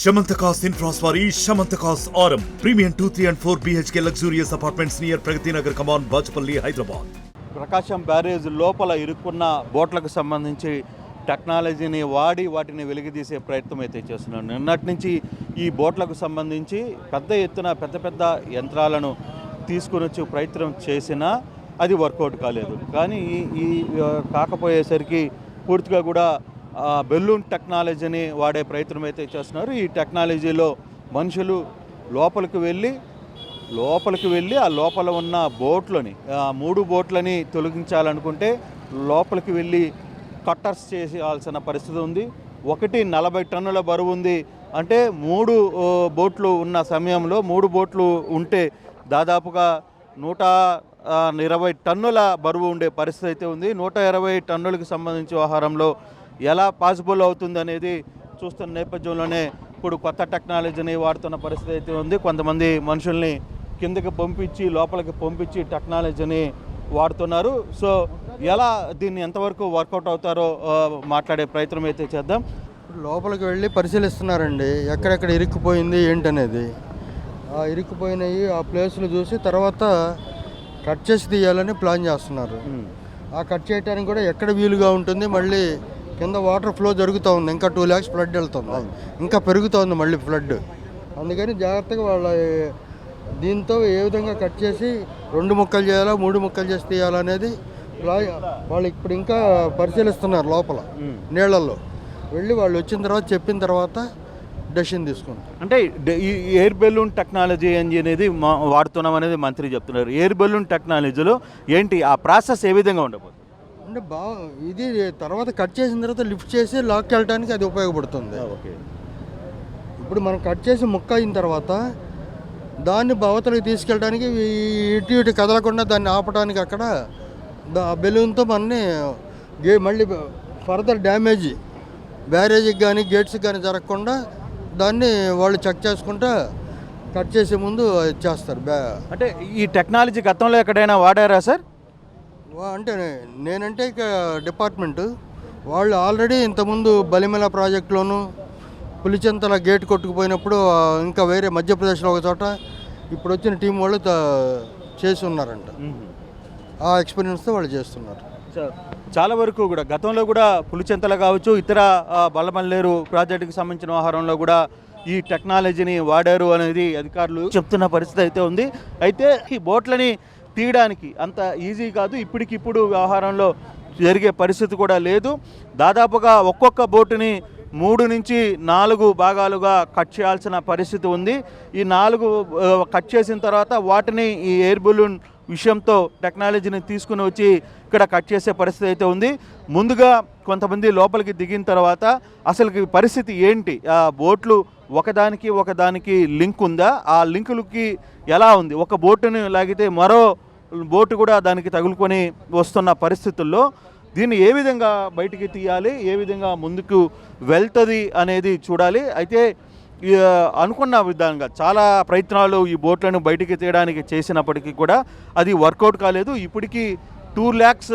Shamantakas Infras Vari Shamantakas Aurum Premium 2, 3 and 4 BHK luxurious apartments near Pragati Nagar Kaman Bachapalli Hyderabad. Prakasam barrage లోపల ఇరుక్కున్న బోట్లకు సంబంధించి టెక్నాలజీని వాడి వాటిని వెలికితీసే ప్రయత్నం అయితే చేస్తున్నారు. నిన్నటి నుంచి ఈ బోట్లకు సంబంధించి పెద్ద ఎత్తున పెద్ద యంత్రాలను తీసుకుని వచ్చి ప్రయత్నం చేసినా అది వర్కౌట్ కాలేదు. కానీ ఈ కాకపోయేసరికి పూర్తిగా కూడా బెలూన్ టెక్నాలజీని వాడే ప్రయత్నం అయితే చేస్తున్నారు. ఈ టెక్నాలజీలో మనుషులు లోపలికి వెళ్ళి ఆ లోపల ఉన్న బోట్లని 3 బోట్లని తొలగించాలనుకుంటే లోపలికి వెళ్ళి కట్టర్స్ చేయాల్సిన పరిస్థితి ఉంది. ఒకటి 40 టన్నుల బరువు ఉంది. అంటే 3 బోట్లు ఉన్న సమయంలో 3 బోట్లు ఉంటే దాదాపుగా 120 టన్నుల బరువు ఉండే పరిస్థితి అయితే ఉంది. 120 టన్నులకు సంబంధించి వ్యవహారంలో ఎలా పాసిబుల్ అవుతుంది అనేది చూస్తున్న నేపథ్యంలోనే ఇప్పుడు కొత్త టెక్నాలజీని వాడుతున్న పరిస్థితి అయితే ఉంది. కొంతమంది మనుషుల్ని కిందకి పంపించి లోపలికి పంపించి టెక్నాలజీని వాడుతున్నారు. సో ఎలా దీన్ని ఎంతవరకు వర్కౌట్ అవుతారో మాట్లాడే ప్రయత్నం అయితే చేద్దాం. లోపలికి వెళ్ళి పరిశీలిస్తున్నారండి, ఎక్కడెక్కడ ఇరుక్కుపోయింది ఏంటనేది. ఆ ఇరుక్కుపోయినవి ఆ ప్లేస్లు చూసి తర్వాత కట్ చేసి తీయాలని ప్లాన్ చేస్తున్నారు. ఆ కట్ చేయడానికి కూడా ఎక్కడ వీలుగా ఉంటుంది. మళ్ళీ కింద వాటర్ ఫ్లో జరుగుతూ ఉంది. ఇంకా 2 lakhs ఫ్లడ్ వెళ్తుంది, ఇంకా పెరుగుతోంది మళ్ళీ ఫ్లడ్. అందుకని జాగ్రత్తగా వాళ్ళ దీంతో ఏ విధంగా కట్ చేసి 2 ముక్కలు చేయాలా 3 ముక్కలు చేసి తీయాలనేది వాళ్ళు ఇప్పుడు ఇంకా పరిశీలిస్తున్నారు. లోపల నీళ్ళల్లో వెళ్ళి వాళ్ళు వచ్చిన తర్వాత చెప్పిన తర్వాత డెసిషన్ తీసుకుంటారు. అంటే ఈ ఎయిర్ బెలూన్ టెక్నాలజీ అనేది వాడుతున్నాం అనేది మంత్రి చెప్తున్నారు. ఎయిర్ బెలూన్ టెక్నాలజీలో ఏంటి ఆ ప్రాసెస్ ఏ విధంగా ఉండబోతుంది అంటే ఇది తర్వాత కట్ చేసిన తర్వాత లిఫ్ట్ చేసి లాక్కి వెళ్ళడానికి అది ఉపయోగపడుతుంది. ఓకే, ఇప్పుడు మనం కట్ చేసి ముక్క అయిన తర్వాత దాన్ని అవతలకి తీసుకెళ్ళడానికి ఇటు కదలకుండా దాన్ని ఆపడానికి అక్కడ బెలూన్తో మనని మళ్ళీ ఫర్దర్ డ్యామేజ్ బ్యారేజీకి కానీ గేట్స్కి కానీ జరగకుండా దాన్ని వాళ్ళు చెక్ చేసుకుంటా కట్ చేసే ముందు చేస్తారు. అంటే ఈ టెక్నాలజీ గతంలో ఎక్కడైనా వాడారా సార్? అంటే నేనంటే ఇక డిపార్ట్మెంటు వాళ్ళు ఆల్రెడీ ఇంతకుముందు బలిమెల ప్రాజెక్టులోను పులిచెంతల గేట్ కొట్టుకుపోయినప్పుడు ఇంకా వేరే మధ్యప్రదేశ్లో ఒక చోట ఇప్పుడు వచ్చిన టీం వాళ్ళు చేసి ఉన్నారంట. ఆ ఎక్స్పీరియన్స్తో వాళ్ళు చేస్తున్నారు. చాలా వరకు కూడా గతంలో కూడా పులిచెంతల కావచ్చు ఇతర బల్లమల్లేరు ప్రాజెక్టుకి సంబంధించిన వ్యవహారంలో కూడా ఈ టెక్నాలజీని వాడారు అనేది అధికారులు చెప్తున్న పరిస్థితి అయితే ఉంది. అయితే ఈ బోట్లని తీయడానికి అంత ఈజీ కాదు. ఇప్పటికిప్పుడు వ్యవహారంలో జరిగే పరిస్థితి కూడా లేదు. దాదాపుగా ఒక్కొక్క బోటుని 3 నుంచి 4 భాగాలుగా కట్ చేయాల్సిన పరిస్థితి ఉంది. ఈ 4 కట్ చేసిన తర్వాత వాటిని ఈ ఎయిర్ బెలూన్ విషయంతో టెక్నాలజీని తీసుకుని వచ్చి ఇక్కడ కట్ చేసే పరిస్థితి అయితే ఉంది. ముందుగా కొంతమంది లోపలికి దిగిన తర్వాత అసలు పరిస్థితి ఏంటి, ఆ బోట్లు ఒకదానికి లింక్ ఉందా, ఆ లింకులకి ఎలా ఉంది, ఒక బోటుని లాగితే మరో బోటు కూడా దానికి తగులుకొని వస్తున్న పరిస్థితుల్లో దీన్ని ఏ విధంగా బయటికి తీయాలి, ఏ విధంగా ముందుకు వెళ్తుంది అనేది చూడాలి. అయితే అనుకున్న విధంగా చాలా ప్రయత్నాలు ఈ బోట్లను బయటికి తీయడానికి చేసినప్పటికీ కూడా అది వర్కౌట్ కాలేదు. ఇప్పటికీ 2 lakhs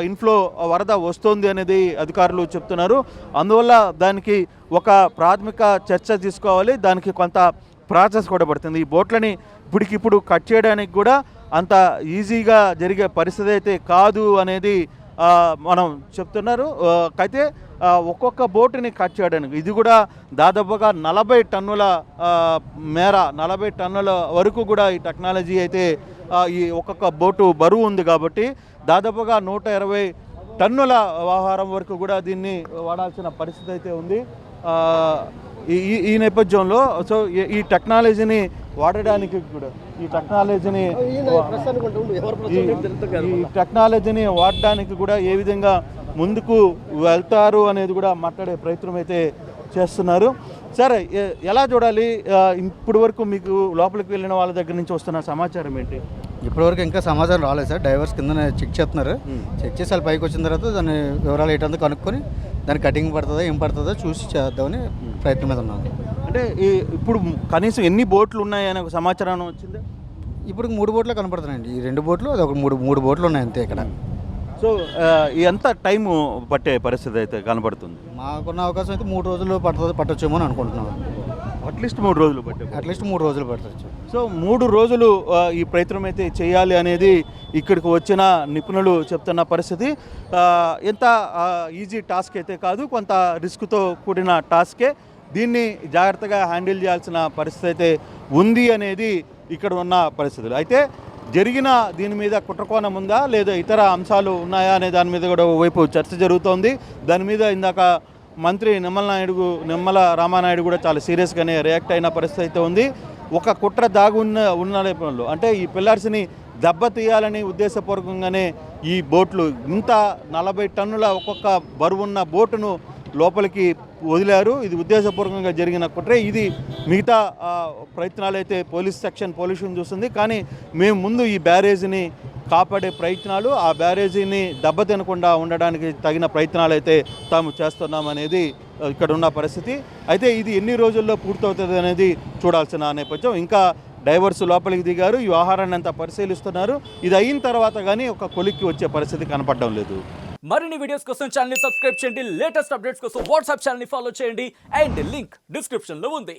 ఇన్ఫ్లో వరద వస్తుంది అనేది అధికారులు చెప్తున్నారు. అందువల్ల దానికి ఒక ప్రాథమిక చర్చ తీసుకోవాలి. దానికి కొంత ప్రాసెస్ కూడా పడుతుంది. ఈ బోట్లని ఇప్పటికిప్పుడు కట్ చేయడానికి కూడా అంత ఈజీగా జరిగే పరిస్థితి అయితే కాదు అనేది మనం చెప్తున్నారు. అయితే ఒక్కొక్క బోటుని కట్ చేయడానికి ఇది కూడా దాదాపుగా 40 టన్నుల మేర 40 టన్నుల వరకు కూడా ఈ టెక్నాలజీ అయితే ఈ ఒక్కొక్క బోటు బరువు ఉంది. కాబట్టి దాదాపుగా 120 టన్నుల వ్యవహారం వరకు కూడా దీన్ని వాడాల్సిన పరిస్థితి అయితే ఉంది. ఈ నేపథ్యంలో సో ఈ టెక్నాలజీని వాడడానికి కూడా ఈ టెక్నాలజీని వాడడానికి కూడా ఏ విధంగా ముందుకు వెళ్తారు అనేది కూడా మాట్లాడే ప్రయత్నం అయితే చేస్తున్నారు. సరే, ఎలా చూడాలి? ఇప్పటి వరకు మీకు లోపలికి వెళ్ళిన వాళ్ళ దగ్గర నుంచి వస్తున్న సమాచారం ఏంటి? ఇప్పటివరకు ఇంకా సమాచారం రాలేదు సార్. డైవర్స్ కింద చెక్ చేస్తున్నారు. చెక్ చేసి వాళ్ళు పైకి వచ్చిన తర్వాత దాని వివరాలు ఏంటంతా కనుక్కొని దాని కటింగ్ పడుతుందో ఏం పడుతుందో చూసి చేద్దామని ప్రయత్నం మీద ఉన్నాను. అంటే ఇప్పుడు కనీసం ఎన్ని బోట్లు ఉన్నాయనే ఒక సమాచారం వచ్చింది? ఇప్పుడు 3 బోట్లు కనపడుతున్నాయండి. ఈ 2 బోట్లు అది ఒక 3 బోట్లు ఉన్నాయి అంతే ఇక్కడ. సో ఎంత టైము పట్టే పరిస్థితి అయితే కనపడుతుంది? మాకున్న అవకాశం అయితే 3 రోజులు పట్టొచ్చేమో అని అనుకుంటున్నాను. అట్లీస్ట్ 3 రోజులు పట్టింది. అట్లీస్ట్ 3 రోజులు పట్టచ్చు. సో 3 రోజులు ఈ ప్రయత్నం అయితే చేయాలి అనేది ఇక్కడికి వచ్చిన నిపుణులు చెప్తున్న పరిస్థితి. ఎంత ఈజీ టాస్క్ అయితే కాదు, కొంత రిస్క్తో కూడిన టాస్కే. దీన్ని జాగ్రత్తగా హ్యాండిల్ చేయాల్సిన పరిస్థితి అయితే ఉంది అనేది ఇక్కడ ఉన్న పరిస్థితులు. అయితే జరిగిన దీని మీద కుట్రకోణం ఉందా లేదా ఇతర అంశాలు ఉన్నాయా అనే దాని మీద కూడా వైపు చర్చ జరుగుతోంది. దాని మీద ఇందాక మంత్రి నిమ్మల రామానాయుడు కూడా చాలా సీరియస్గానే రియాక్ట్ అయిన పరిస్థితి అయితే ఉంది. ఒక కుట్ర ఉన్న నేపథ్యంలో అంటే ఈ పిల్లర్స్ని దెబ్బతీయాలని ఉద్దేశపూర్వకంగానే ఈ బోట్లు ఇంత 40 టన్నుల ఒక్కొక్క బరువున్న బోటును లోపలికి వదిలారు. ఇది ఉద్దేశపూర్వకంగా జరిగిన కుట్రే. ఇది మిగతా ప్రయత్నాలు అయితే పోలీసుని చూస్తుంది. కానీ మేము ముందు ఈ బ్యారేజీని కాపాడే ప్రయత్నాలు, ఆ బ్యారేజీని దెబ్బతినకుండా ఉండడానికి తగిన ప్రయత్నాలు అయితే తాము చేస్తున్నామనేది ఇక్కడ ఉన్న పరిస్థితి. అయితే ఇది ఎన్ని రోజుల్లో పూర్తవుతుంది అనేది చూడాల్సిన నేపథ్యం. ఇంకా డైవర్స్ లోపలికి దిగారు, ఈ వ్యవహారాన్ని అంతా పరిశీలిస్తున్నారు. ఇది అయిన తర్వాత కానీ ఒక కొలిక్కి వచ్చే పరిస్థితి కనపడడం లేదు. మరిన్ని వీడియోస్ కోసం ఛానల్ ని సబ్స్క్రైబ్ చేయండి. లేటెస్ట్ అప్డేట్స్ కోసం వాట్సాప్ ఛానల్ ని ఫాలో చేయండి. అండ్ లింక్ డిస్క్రిప్షన్ లో ఉంది.